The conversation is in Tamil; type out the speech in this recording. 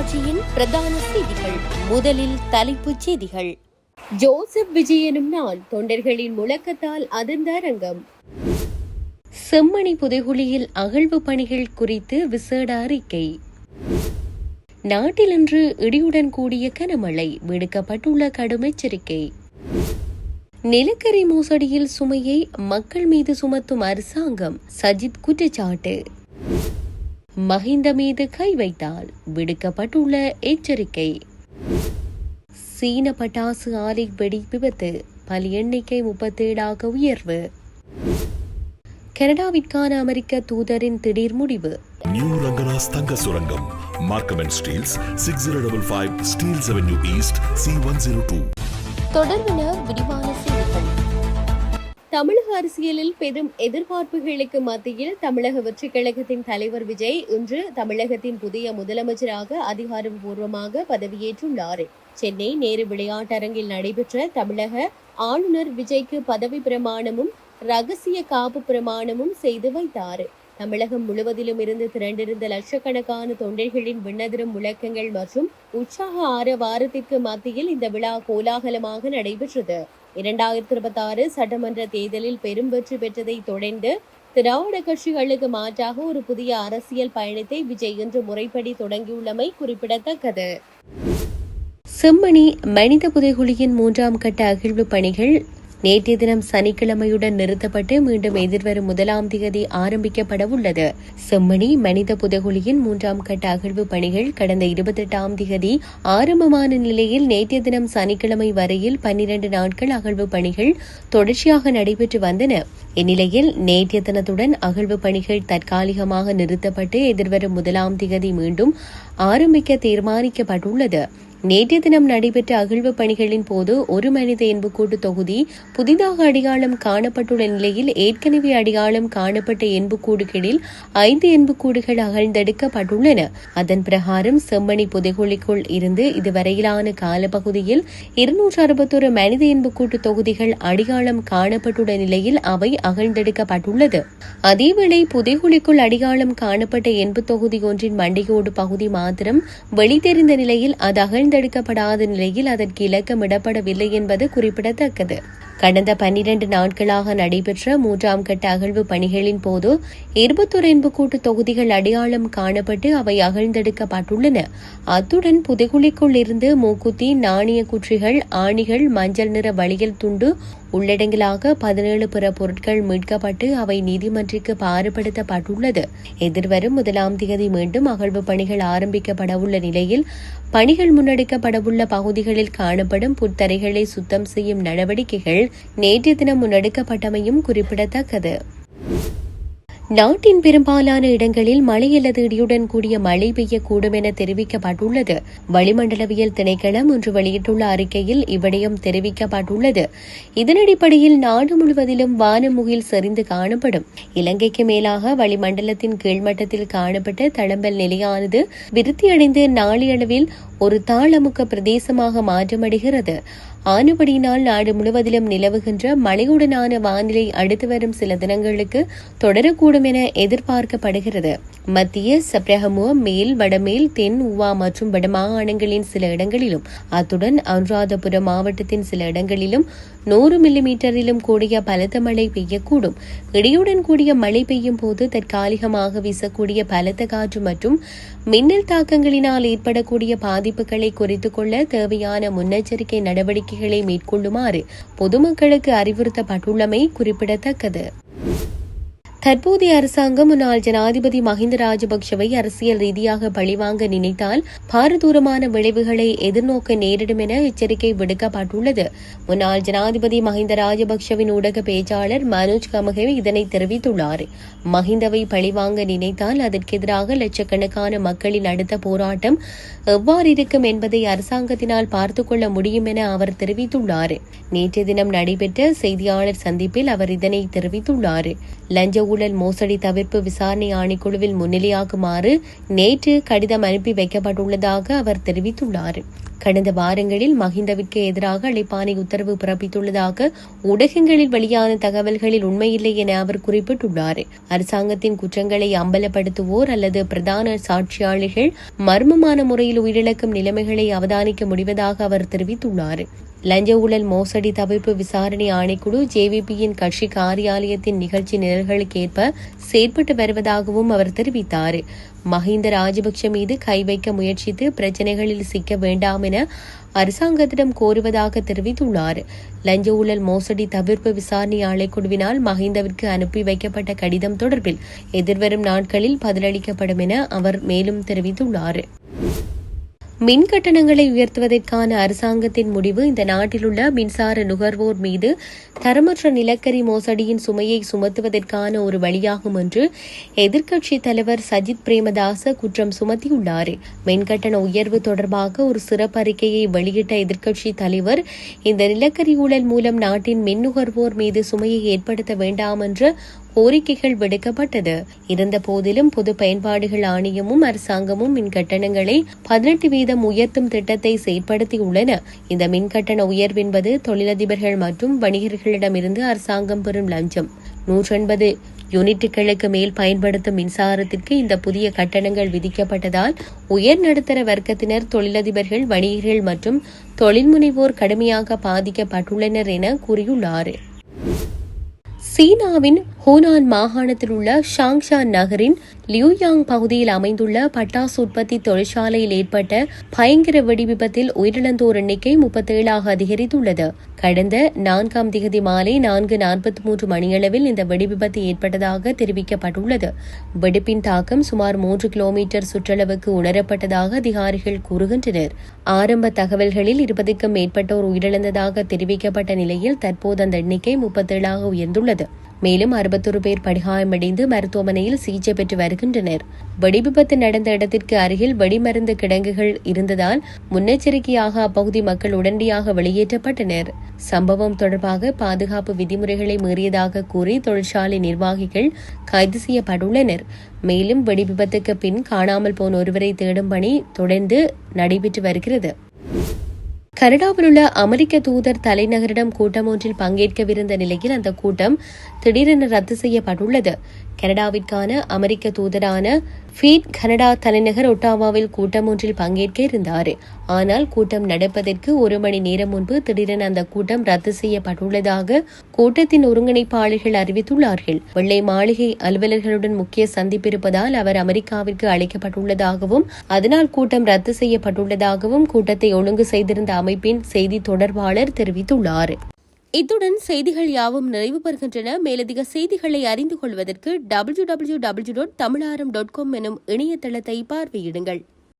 தொலைக்காட்சியின் பிரதான செய்திகள். முதலில் தலைப்புச் செய்திகள். ஜோசப் விஜய் எனும் நாள் தொண்டர்களின் முழக்கத்தால் அதிர்ந்த அரங்கம். செம்மணி புதைகுழியில் அகழ்வு பணிகள் குறித்து விசேட அறிக்கை. நாட்டில் இன்று இடியுடன் கூடிய கனமழை, விடுக்கப்பட்டுள்ள கடும் எச்சரிக்கை. நிலக்கரி மோசடியில் சுமையை மக்கள் மீது சுமத்தும் அரசாங்கம், சஜித் குற்றச்சாட்டு. மஹிந்த மீது கை வைத்தால் விடுக்கப்பட்டுள்ள எச்சரிக்கை. சீன பட்டாசு ஆலை வெடி விபத்து, பலி எண்ணிக்கை 37 உயர்வு. கனடாவிற்கான அமெரிக்க தூதரின் திடீர் முடிவு. நியூ ரங்கராஸ் தங்க சுரங்கம், Markham and Steeles, 6055 Steeles avenue east, C102. தொடர்பான விரிவான செய்திகள். தமிழக அரசியலில் பெரும் எதிர்பார்ப்புகளுக்கு மத்தியில் தமிழக வெற்றிக் கழகத்தின் தலைவர் விஜய் இன்று தமிழகத்தின் புதிய முதலமைச்சராக அதிகாரப்பூர்வமாக பதவியேற்றுள்ளார். சென்னை நேரு விளையாட்டரங்கில் நடைபெற்ற தமிழக ஆளுநர் விஜய்க்கு பதவி பிரமாணமும் ரகசிய காப்பு பிரமாணமும் செய்து வைத்தார். தமிழகம் முழுவதிலும் இருந்து திரண்டிருந்த லட்சக்கணக்கான தொண்டர்களின் விண்ணதிரும் முழக்கங்கள் மற்றும் உற்சாக ஆரவாரத்திற்கு மத்தியில் இந்த விழா கோலாகலமாக நடைபெற்றது. 2026 சட்டமன்ற தேர்தலில் பெரும் வெற்றி பெற்றதை தொடர்ந்து திராவிட கட்சிகளுக்கு மாற்றாக ஒரு புதிய அரசியல் பயணத்தை விஜய் இன்று முறைப்படி தொடங்கியுள்ளமை குறிப்பிடத்தக்கது. செம்மணி மனித புதைகுழியின் 3ஆம் கட்ட அகழ்வு பணிகள் நேற்றைய தினம் சனிக்கிழமையுடன் நிறுத்தப்பட்டு மீண்டும் எதிர்வரும் 1ஆம் தேதி ஆரம்பிக்கப்பட உள்ளது. செம்மணி மனித புதைகுழியின் 3ஆம் கட்ட அகழ்வு பணிகள் கடந்த 28ஆம் தேதி ஆரம்பமான நிலையில் நேற்றைய தினம் சனிக்கிழமை வரையில் 12 நாட்கள் அகழ்வு பணிகள் தொடர்ச்சியாக நடைபெற்று வந்தன. இந்நிலையில் நேற்றைய தினத்துடன் அகழ்வு பணிகள் தற்காலிகமாக நிறுத்தப்பட்டு எதிர்வரும் 1ஆம் தேதி மீண்டும் ஆரம்பிக்க தீர்மானிக்கப்பட்டுள்ளது. நேற்றைய தினம் நடைபெற்ற அகழ்வு பணிகளின் போது ஒரு மனித எண்புக்கூட்டு தொகுதி புதிதாக அடையாளம் காணப்பட்டுள்ள நிலையில் ஏற்கனவே அடையாளம் காணப்பட்ட எண்புக்கூடுகளில் 5 எண்புக்கூடுகள் அகழ்ந்தெடுக்கப்பட்டுள்ளன. அதன் பிரகாரம் செம்மணி புதைகுழிக்குள் இருந்து இதுவரையிலான காலப்பகுதியில் 261 மனித எண்புக்கூட்டு தொகுதிகள் அடையாளம் காணப்பட்டுள்ள நிலையில் அவை அகழ்ந்தெடுக்கப்பட்டுள்ளது. அதேவேளை புதைகுழிக்குள் அடையாளம் காணப்பட்ட எண்பு தொகுதி ஒன்றின் மண்டையோடு பகுதி மாத்திரம் வெளித்தெரிந்த நிலையில் அது அகழ்ந்தெடுக்கப்படாத நிலையில் அதற்கு இலக்கமிடப்படவில்லை என்பது குறிப்பிடத்தக்கது. கடந்த 12 நாட்களாக நடைபெற்ற 3ஆம் கட்ட அகழ்வு பணிகளின் போது 21 எண்புக்கூட்டு தொகுதிகள் அடையாளம் காணப்பட்டு அவை அகழ்ந்தெடுக்கப்பட்டுள்ளன. அத்துடன் புதைகுழிக்குள் இருந்து மூக்குத்தி, நாணய குற்றிகள், ஆணிகள், மஞ்சள் நிற வளையல் துண்டு உள்ளடங்கலாக 17 பிற பொருட்கள் மீட்கப்பட்டு அவை நீதிமன்றிற்கு பாரப்படுத்தப்பட்டுள்ளது. எதிர்வரும் 1ஆம் தேதி மீண்டும் அகழ்வு பணிகள் ஆரம்பிக்கப்பட உள்ள நிலையில் பணிகள் முன்னெடுக்கப்படவுள்ள பகுதிகளில் காணப்படும் புத்தரைகளை சுத்தம் செய்யும் நடவடிக்கைகள் நேற்றைய தினம் முன்னெடுக்கப்பட்டமையும் குறிப்பிடத்தக்கது. நாட்டின் பெரும்பாலான இடங்களில் மழை அல்லது இடியுடன் கூடிய மழை பெய்யக்கூடும் என தெரிவிக்கப்பட்டுள்ளது. வளிமண்டலவியல் திணைக்களம் இன்று வெளியிட்டுள்ள அறிக்கையில் இவ்விடயம் தெரிவிக்கப்பட்டுள்ளது. இதன் அடிப்படையில் நாடு முழுவதிலும் வானமுகில் சரிந்து காணப்படும். இலங்கைக்கு மேலாக வளிமண்டலத்தின் கீழ்மட்டத்தில் காணப்பட்ட தளம்பல் நிலையானது விருத்தியடைந்து நாளையளவில் ஒரு தாளமுக்க பிரதேசமாக மாற்றமடைகிறது. ஆனபடியினால் நாடு முழுவதிலும் நிலவுகின்ற மழையுடனான வானிலை அடுத்து வரும் சில தினங்களுக்கு தொடரக்கூடும் என எதிர்பார்க்கப்படுகிறது. மத்திய சப்ரஹமுவ, மேல், வடமேல், தென், உவா மற்றும் வடமாகாணங்களின் சில இடங்களிலும் அத்துடன் அனுராதபுரம் மாவட்டத்தின் சில இடங்களிலும் 100 மில்லிமீட்டரிலும் கூடிய பலத்த மழை பெய்யக்கூடும். இடியுடன் கூடிய மழை பெய்யும் போது தற்காலிகமாக வீசக்கூடிய பலத்த காற்று மற்றும் மின்னல் தாக்கங்களினால் ஏற்படக்கூடிய பாதிப்புகளை குறைத்துக் கொள்ள தேவையான முன்னெச்சரிக்கை நடவடிக்கைகளை மேற்கொள்ளுமாறு பொதுமக்களுக்கு அறிவுறுத்தப்பட்டுள்ளமை குறிப்பிடத்தக்கது. தற்போதைய அரசாங்கம் முன்னாள் ஜனாதிபதி மஹிந்த ராஜபக்சவை அரசியல் ரீதியாக பழிவாங்க நினைத்தால் பாரதூரமான விளைவுகளை எதிர்நோக்க நேரிடும் என எச்சரிக்கை விடுக்கப்பட்டுள்ளது. முன்னாள் ஜனாதிபதி மஹிந்த ராஜபக்சவின் ஊடக பேச்சாளர் மனோஜ் கமகே இதனை தெரிவித்துள்ளார். மஹிந்தவை பழிவாங்க நினைத்தால் அதற்கு எதிராக லட்சக்கணக்கான மக்களின் அடுத்த போராட்டம் எவ்வாறு இருக்கும் என்பதை அரசாங்கத்தினால் பார்த்துக் கொள்ள முடியும் என அவர் தெரிவித்துள்ளார். நேற்றைய தினம் நடைபெற்ற செய்தியாளர் சந்திப்பில் அவர் இதனை தெரிவித்துள்ளார். லஞ்ச ஊழல் மோசடி தவிர்ப்பு விசாரணை ஆணைக்குழுவில் முன்னிலையாகுமாறு நேற்று கடிதம் அனுப்பி வைக்கப்பட்டுள்ளதாக அவர் தெரிவித்துள்ளார். கடந்த வாரங்களில் மஹிந்தவிற்கு எதிராக அழைப்பாணை உத்தரவு பிறப்பித்துள்ளதாக ஊடகங்களில் வெளியான தகவல்களில் உண்மையில்லை என அவர் குறிப்பிட்டுள்ளார். அரசாங்கத்தின் குற்றங்களை அம்பலப்படுத்துவோர் அல்லது பிரதான சாட்சியாளர்கள் மர்மமான முறையில் உயிரிழக்கும் நிலைமைகளை அவதானிக்க முடிவதாக அவர் தெரிவித்துள்ளார். லஞ்ச ஊழல் மோசடி தவிர்ப்பு விசாரணை ஆணைக்குழு ஜேவிபியின் கட்சி காரியாலயத்தின் நிகழ்ச்சி நிரல்களுக்கு ஏற்ப செயற்பட்டு வருவதாகவும் அவர் தெரிவித்தார். மஹிந்த ராஜபக்ஷ மீது கை வைக்க முயற்சித்து பிரச்சினைகளில் சிக்க வேண்டாம் என அரசாங்கத்திடம் கோருவதாக தெரிவித்துள்ளார். லஞ்ச ஊழல் மோசடி தவிர்ப்பு விசாரணை ஆணைக்குழுவினால் மஹிந்தவிற்கு அனுப்பி வைக்கப்பட்ட கடிதம் தொடர்பில் எதிர்வரும் நாட்களில் பதிலளிக்கப்படும் என அவர் மேலும் தெரிவித்துள்ளார். மின் கட்டணங்களை உயர்த்துவதற்கான அரசாங்கத்தின் முடிவு இந்த நாட்டில் உள்ள மின்சார நுகர்வோர் மீது தரமற்ற நிலக்கரி மோசடியின் சுமையை சுமத்துவதற்கான ஒரு வழியாகும் என்று எதிர்க்கட்சித் தலைவர் சஜித் பிரேமதாச குற்றம் சுமத்தியுள்ளார். மின்கட்டண உயர்வு தொடர்பாக ஒரு சிறப்பு அறிக்கையை வெளியிட்ட எதிர்க்கட்சித் தலைவர் இந்த நிலக்கரி ஊழல் மூலம் நாட்டின் மின் நுகர்வோர் மீது சுமையை ஏற்படுத்த வேண்டாம் என்ற கோரிக்கைகள் விடுக்கப்பட்டது. இருந்த போதிலும் பொது பயன்பாடுகள் ஆணையமும் அரசாங்கமும் மின் கட்டணங்களை 18% உயர்த்தும் திட்டத்தை செயற்படுத்தியுள்ளன. இந்த மின் கட்டண உயர்வு என்பது தொழிலதிபர்கள் மற்றும் வணிகர்களிடமிருந்து அரசாங்கம் பெறும் லஞ்சம். 180 யூனிட்டுகளுக்கு மேல் பயன்படுத்தும் மின்சாரத்திற்கு இந்த புதிய கட்டணங்கள் விதிக்கப்பட்டதால் உயர் நடுத்தர வர்க்கத்தினர், தொழிலதிபர்கள், வணிகர்கள் மற்றும் தொழில்முனைவோர் கடுமையாக பாதிக்கப்பட்டுள்ளனர் என கூறியுள்ளார். சீனாவின் ஹூனான் மாகாணத்தில் உள்ள ஷாங்ஷா நகரின் லியூயாங் பகுதியில் அமைந்துள்ள பட்டாசு உற்பத்தி தொழிற்சாலையில் ஏற்பட்ட பயங்கர வெடி விபத்தில் உயிரிழந்தோர் எண்ணிக்கை 37 அதிகரித்துள்ளது. கடந்த 4ஆம் திகதி மாலை 4:43 மணியளவில் இந்த வெடி விபத்து ஏற்பட்டதாக தெரிவிக்கப்பட்டுள்ளது. வெடிப்பின் தாக்கம் சுமார் 3 கிலோமீட்டர் சுற்றளவுக்கு உணரப்பட்டதாக அதிகாரிகள் கூறுகின்றனர். ஆரம்ப தகவல்களில் 20க்கும் மேற்பட்டோர் உயிரிழந்ததாக தெரிவிக்கப்பட்ட நிலையில் தற்போது அந்த எண்ணிக்கை 37 உயர்ந்துள்ளது. மேலும் 61 பேர் படுகாயமடைந்து மருத்துவமனையில் சிகிச்சை பெற்று வருகின்றனர். வெடிவிபத்து நடந்த இடத்திற்கு அருகில் வெடிமருந்து கிடங்குகள் இருந்ததால் முன்னெச்சரிக்கையாக அப்பகுதி மக்கள் உடனடியாக வெளியேற்றப்பட்டனர். சம்பவம் தொடர்பாக பாதுகாப்பு விதிமுறைகளை மீறியதாக கூறி தொழிற்சாலை நிர்வாகிகள் கைது செய்யப்பட்டுள்ளனர். மேலும் வெடிவிபத்துக்கு பின் காணாமல் போன ஒருவரை தேடும் பணி தொடர்ந்து நடைபெற்று வருகிறது. கனடாவில் உள்ள அமெரிக்க தூதர் தலைநகரிடம் கூட்டம் ஒன்றில் பங்கேற்கவிருந்த நிலையில் அந்த கூட்டம் திடீரென ரத்து செய்யப்பட்டுள்ளது. கனடாவிற்கான அமெரிக்க தூதரான ஃபீட் கனடா தலைநகர் ஒட்டாவாவில் கூட்டம் ஒன்றில் பங்கேற்க இருந்தார். ஆனால் கூட்டம் நடப்பதற்கு 1 மணி நேரம் முன்பு திடீரென அந்த கூட்டம் ரத்து செய்யப்பட்டுள்ளதாக கூட்டத்தின் ஒருங்கிணைப்பாளர்கள் அறிவித்துள்ளார்கள். வெள்ளை மாளிகை அலுவலர்களுடன் முக்கிய சந்திப்பு இருப்பதால் அவர் அமெரிக்காவிற்கு அழைக்கப்பட்டுள்ளதாகவும் அதனால் கூட்டம் ரத்து செய்யப்பட்டுள்ளதாகவும் கூட்டத்தை ஒழுங்கு செய்திருந்த அமைப்பின் செய்தி தொடர்பாளர் தெரிவித்துள்ளார். இத்துடன் செய்திகள் யாவும் நிறைவு பெறுகின்றன. மேலதிக செய்திகளை அறிந்து கொள்வதற்கு www.tamilaram.com எனும் இணையதளத்தை பார்வையிடுங்கள்.